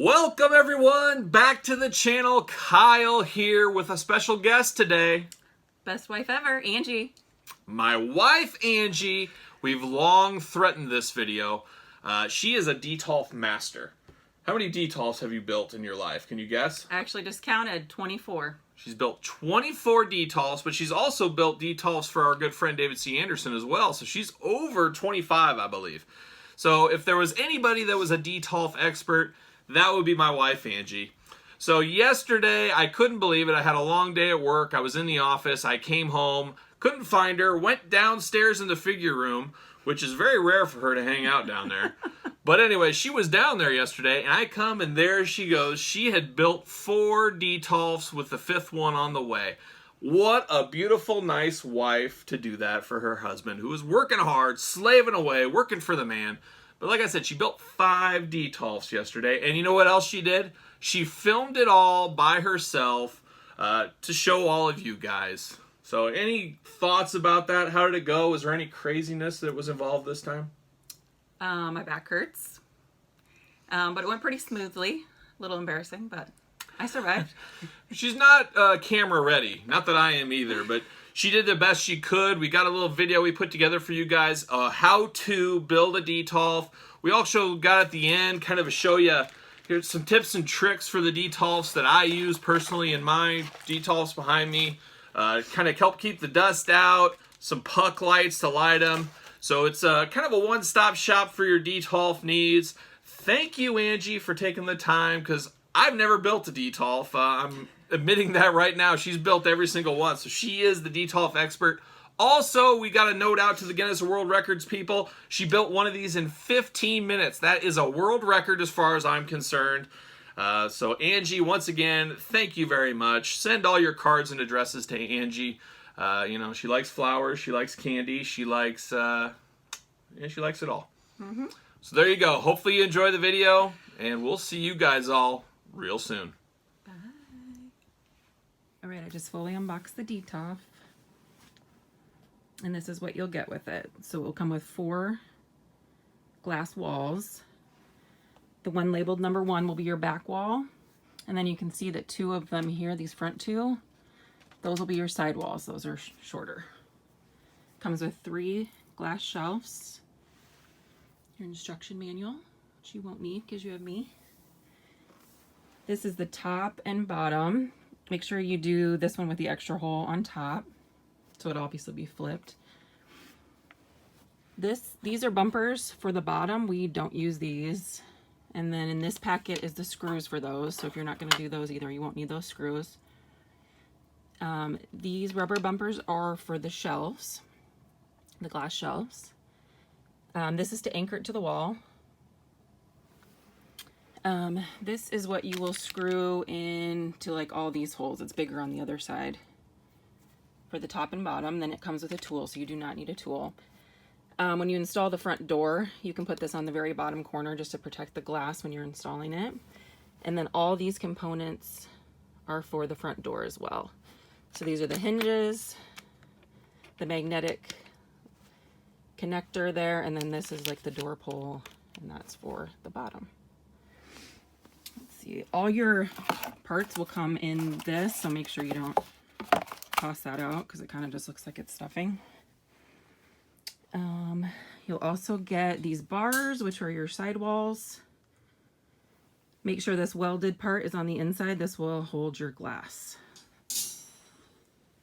Welcome everyone back to the channel. Kyle here with a special guest today. Best wife ever, Angie. My wife, Angie. We've long threatened this video. She is a Detolf master. How many Detolfs have you built in your life? Can you guess? I actually just counted 24. She's built 24 Detolfs, but she's also built Detolfs for our good friend David C. Anderson as well. So she's over 25, I believe. So if there was anybody that was a Detolf expert, that would be my wife, Angie. So yesterday, I couldn't believe it. I had a long day at work. I was in the office. I came home, couldn't find her, went downstairs in the figure room, which is very rare for her to hang out down there. But anyway, she was down there yesterday, and I come, and there she goes. She had built 4 Detolfs with the 5th one on the way. What a beautiful, nice wife to do that for her husband, who was working hard, slaving away, working for the man. But like I said, she built 5 Detolfs yesterday, and you know what else she did? She filmed it all by herself to show all of you guys. So any thoughts about that? How did it go? Was there any craziness that was involved this time? My back hurts, but it went pretty smoothly. A little embarrassing, but I survived. She's not camera ready. Not that I am either, but she did the best she could. We got a little video we put together for you guys, how to build a Detolf. We also got at the end kind of a show you, here's some tips and tricks for the Detolfs that I use personally in my Detolfs behind me. Kind of help keep the dust out, some puck lights to light them. So it's kind of a one-stop shop for your Detolf needs. Thank you, Angie, for taking the time, because I've never built a Detolf. I'm admitting that right now. She's built every single one, so she is the Detolf expert. Also, we got a note out to the Guinness World Records people. She built one of these in 15 minutes. That is a world record as far as I'm concerned. So Angie, once again, thank you very much. Send all your cards and addresses to Angie. You know, she likes flowers, she likes candy, she likes she likes it all. Mm-hmm. So there you go. Hopefully you enjoy the video, and we'll see you guys all real soon. Bye. All right, I just fully unboxed the Detolf. And this is what you'll get with it. So it will come with 4 glass walls. The one labeled number 1 will be your back wall. And then you can see that 2 of them here, these front 2, those will be your side walls. Those are shorter. Comes with 3 glass shelves. Your instruction manual, which you won't need because you have me. This is the top and bottom. Make sure you do this one with the extra hole on top, so it'll obviously be flipped. These are bumpers for the bottom. We don't use these. And then in this packet is the screws for those. So if you're not going to do those either, you won't need those screws. These rubber bumpers are for the shelves, the glass shelves. This is to anchor it to the wall. This is what you will screw into like all these holes. It's bigger on the other side for the top and bottom. Then it comes with a tool, so you do not need a tool. When you install the front door, you can put this on the very bottom corner just to protect the glass when you're installing it. And then all these components are for the front door as well. So these are the hinges, the magnetic connector there, and then this is like the door pull, and that's for the bottom. Let's see, all your parts will come in this, so make sure you don't toss that out because it kind of just looks like it's stuffing. You'll also get these bars, which are your sidewalls. Make sure this welded part is on the inside. This will hold your glass.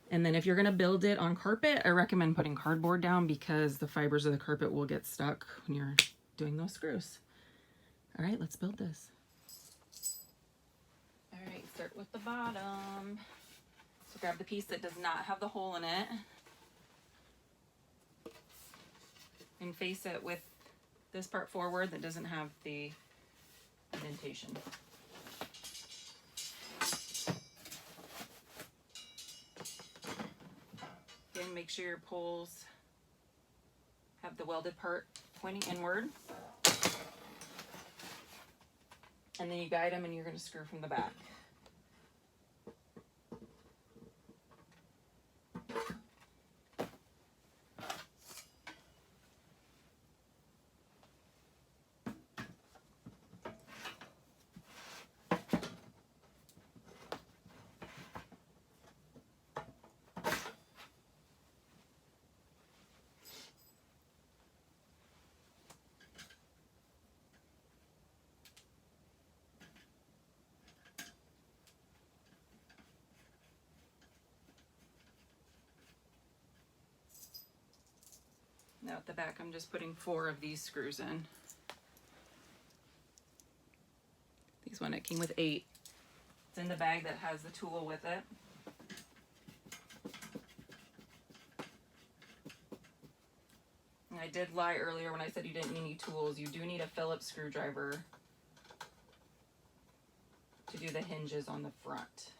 And then if you're going to build it on carpet, I recommend putting cardboard down because the fibers of the carpet will get stuck when you're doing those screws. All right, let's build this. All right, start with the bottom. So grab the piece that does not have the hole in it and face it with this part forward that doesn't have the indentation. Again, make sure your poles have the welded part pointing inward. And then you guide them and you're going to screw from the back. Now at the back, I'm just putting 4 of these screws in. These one, it came with 8. It's in the bag that has the tool with it. And I did lie earlier when I said you didn't need any tools. You do need a Phillips screwdriver to do the hinges on the front.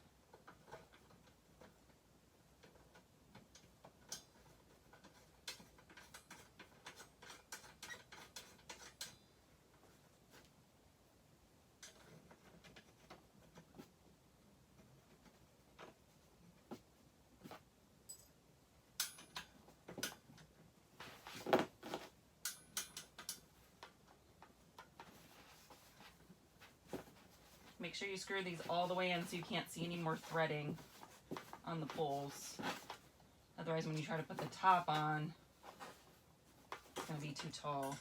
Make sure you screw these all the way in so you can't see any more threading on the poles. Otherwise, when you try to put the top on, it's going to be too tall.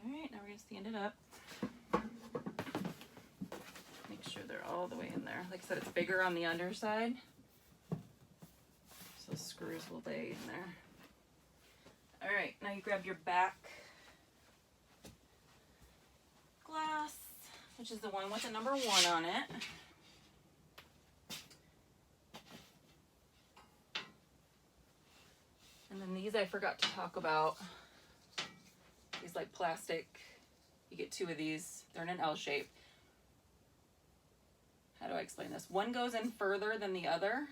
All right, now we're going to stand it up. They're all the way in there. Like I said, it's bigger on the underside, so screws will lay in there. All right, now you grab your back glass, which is the one with the number 1 on it. And then these I forgot to talk about. These like plastic, you get 2 of these. They're in an L shape. How do I explain this? One goes in further than the other.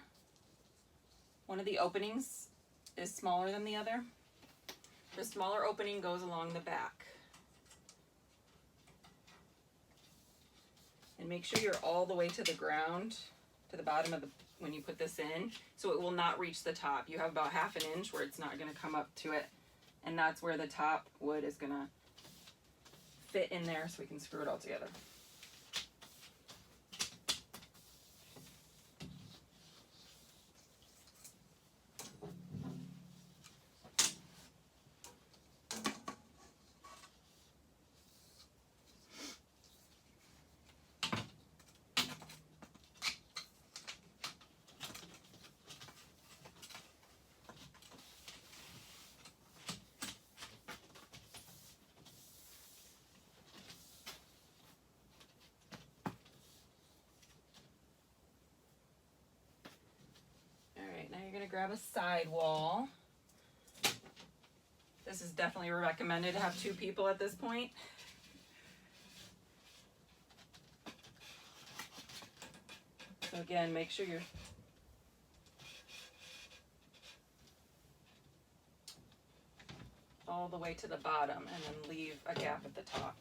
One of the openings is smaller than the other. The smaller opening goes along the back. And make sure you're all the way to the ground, to the bottom of the, when you put this in, so it will not reach the top. You have about 1/2 inch where it's not gonna come up to it. And that's where the top wood is gonna fit in there so we can screw it all together. Now you're going to grab a side wall. This is definitely recommended to have 2 people at this point. So again, make sure you're all the way to the bottom and then leave a gap at the top.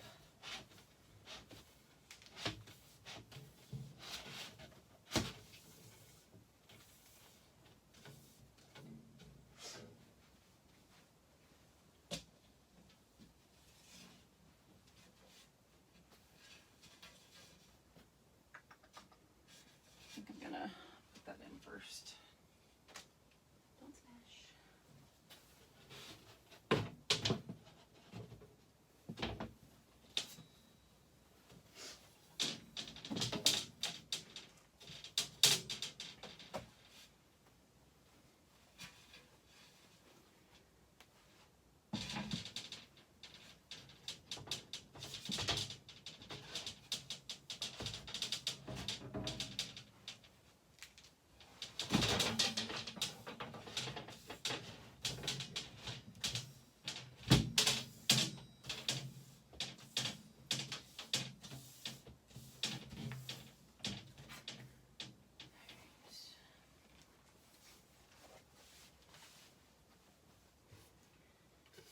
I'm gonna put that in first. Don't smash.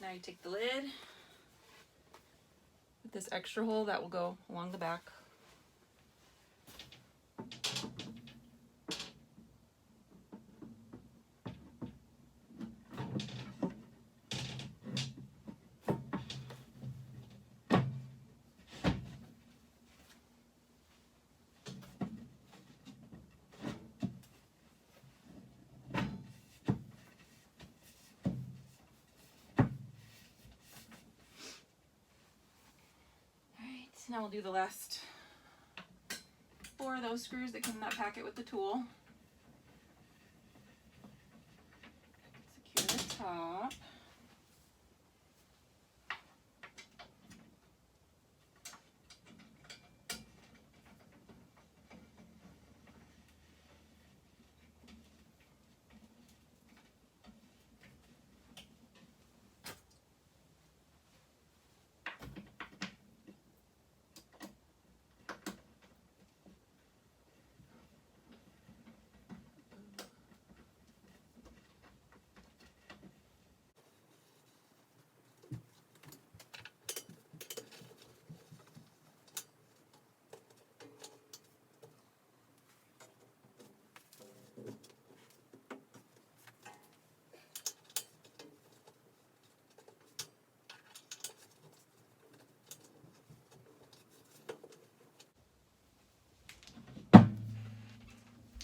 Now you take the lid with this extra hole that will go along the back. Now we'll do the last 4 of those screws that come in that packet with the tool. Secure the top.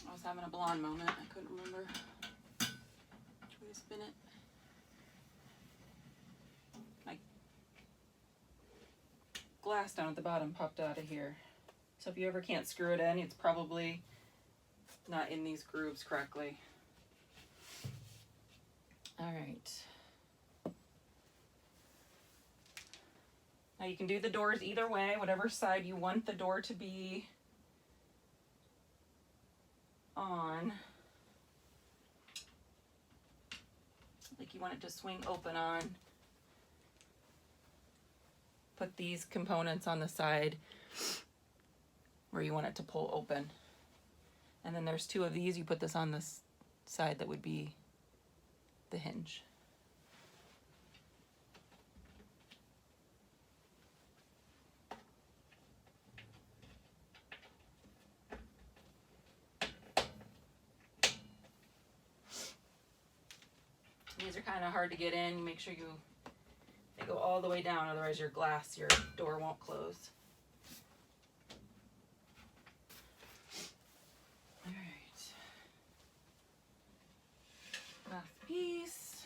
I was having a blonde moment. I couldn't remember which way to spin it. My glass down at the bottom popped out of here. So if you ever can't screw it in, it's probably not in these grooves correctly. All right. Now you can do the doors either way, whatever side you want the door to be on. Like you want it to swing open on. Put these components on the side where you want it to pull open. And then there's 2 of these. You put this on this side that would be the hinge. These are kind of hard to get in. Make sure they go all the way down, otherwise your door won't close. All right. Last piece,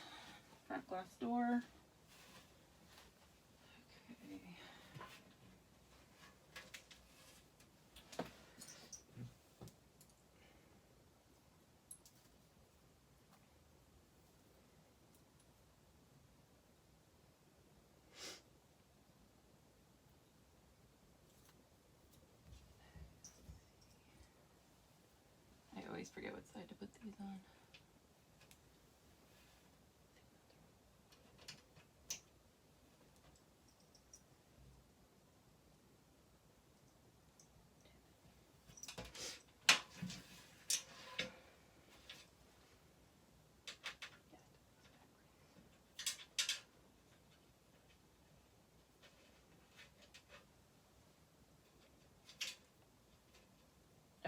front glass door. Okay. I always forget what side to put these on.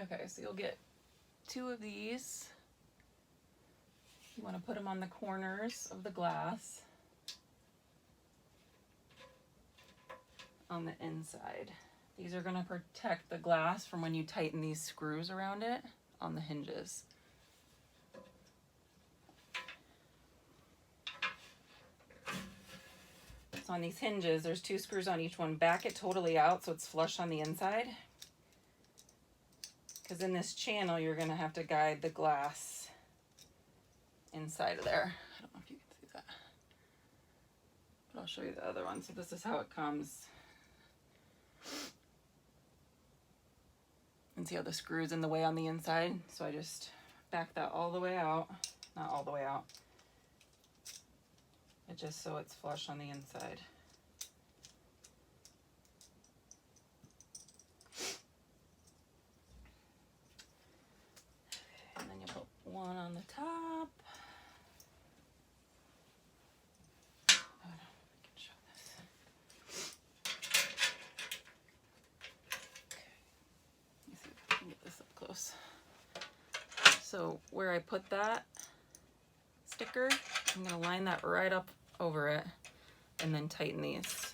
Okay, so you'll get 2 of these. You want to put them on the corners of the glass on the inside. These are going to protect the glass from when you tighten these screws around it on the hinges. So on these hinges, there's 2 screws on each one. Back it totally out so it's flush on the inside. Because in this channel, you're going to have to guide the glass inside of there. I don't know if you can see that, but I'll show you the other one. So this is how it comes. And see how the screw's in the way on the inside? So I just back that all the way out. Not all the way out. It just so it's flush on the inside. And then you put one on the top. Oh, no, I can show this. Okay. Let me see if I can get this up close. So where I put that sticker, I'm going to line that right up over it and then tighten these.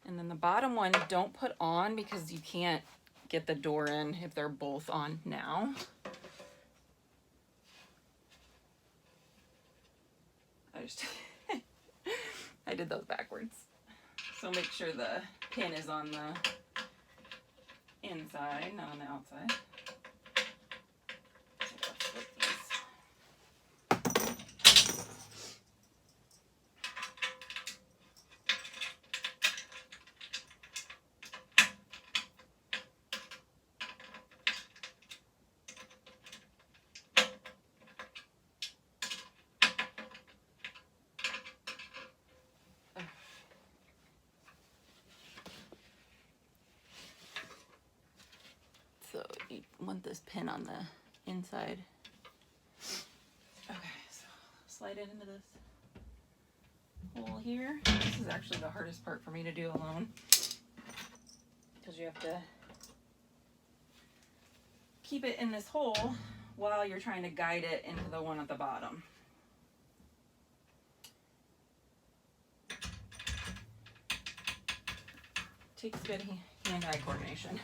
And then the bottom one, don't put on because you can't get the door in if they're both on now. I did those backwards. So make sure the pin is on the inside, not on the outside. So let's flip these. So you want this pin on the inside. Okay, so slide it into this hole here. This is actually the hardest part for me to do alone, because you have to keep it in this hole while you're trying to guide it into the one at the bottom. Takes good hand-eye coordination.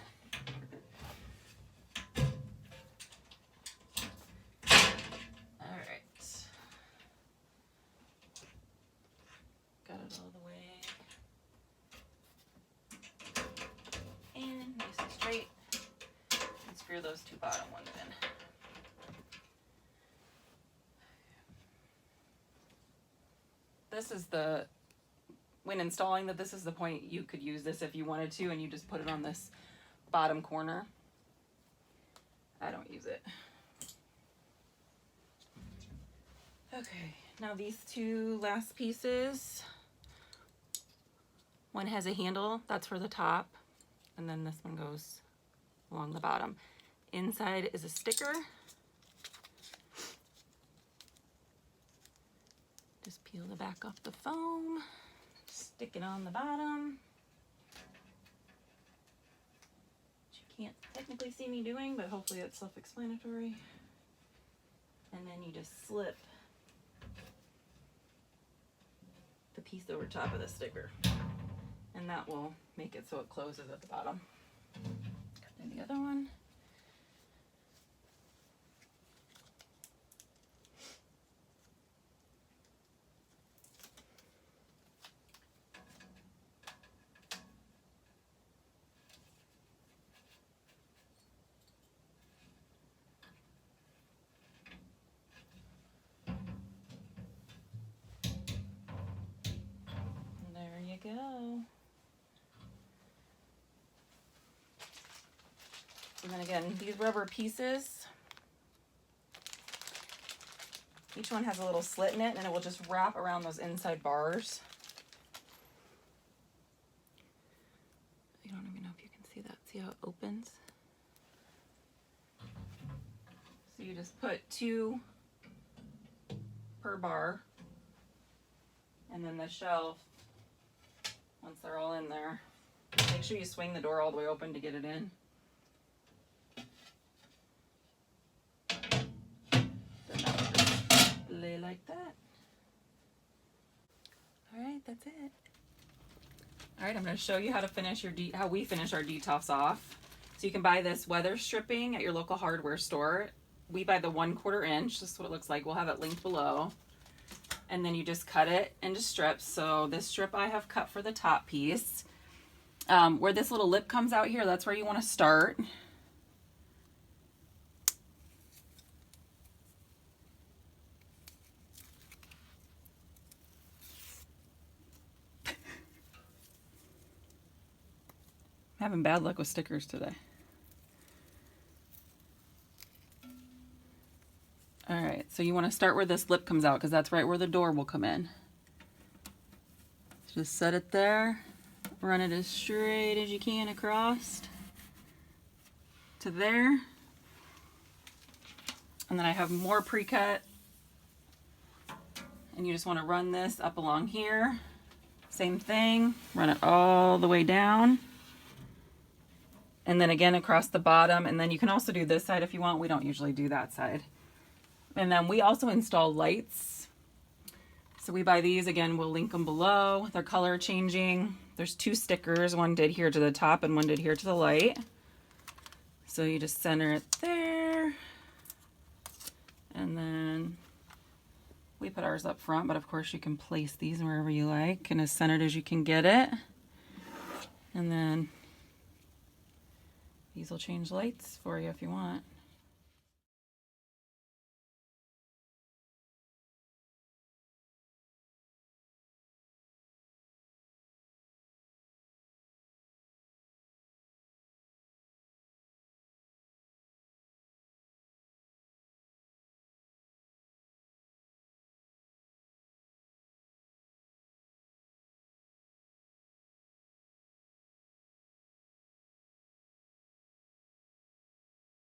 Got it all the way in, nice and straight. And screw those two bottom ones in. This is the, when installing that, this is the point you could use this if you wanted to, and you just put it on this bottom corner. I don't use it. Okay, now these two last pieces. One has a handle, that's for the top, and then this one goes along the bottom. Inside is a sticker. Just peel the back off the foam, stick it on the bottom. Which you can't technically see me doing, but hopefully it's self-explanatory. And then you just slip the piece over top of the sticker. And that will make it so it closes at the bottom. Cut in the other one. And there you go. And then again, these rubber pieces, each one has a little slit in it, and it will just wrap around those inside bars. I don't even know if you can see that. See how it opens? So you just put 2 per bar, and then the shelf, once they're all in there, make sure you swing the door all the way open to get it in. Lay like that. All right, that's it. All right, I'm going to show you how to finish your how we finish our Detolfs off. So you can buy this weather stripping at your local hardware store. We buy the 1/4 inch. This is what it looks like. We'll have it linked below. And then you just cut it into strips. So this strip I have cut for the top piece. Where this little lip comes out here, that's where you want to start. Having bad luck with stickers today. All right, so you want to start where this lip comes out, because that's right where the door will come in. Just set it there, run it as straight as you can across to there. And then I have more pre-cut, and you just want to run this up along here. Same thing, run it all the way down. And then again across the bottom, and then you can also do this side if you want. We don't usually do that side. And then we also install lights. So we buy these, again, we'll link them below. They're color changing. There's 2 stickers, one did here to the top and one did here to the light. So you just center it there. And then We put ours up front, but of course you can place these wherever you like and as centered as you can get it. And then these will change lights for you if you want.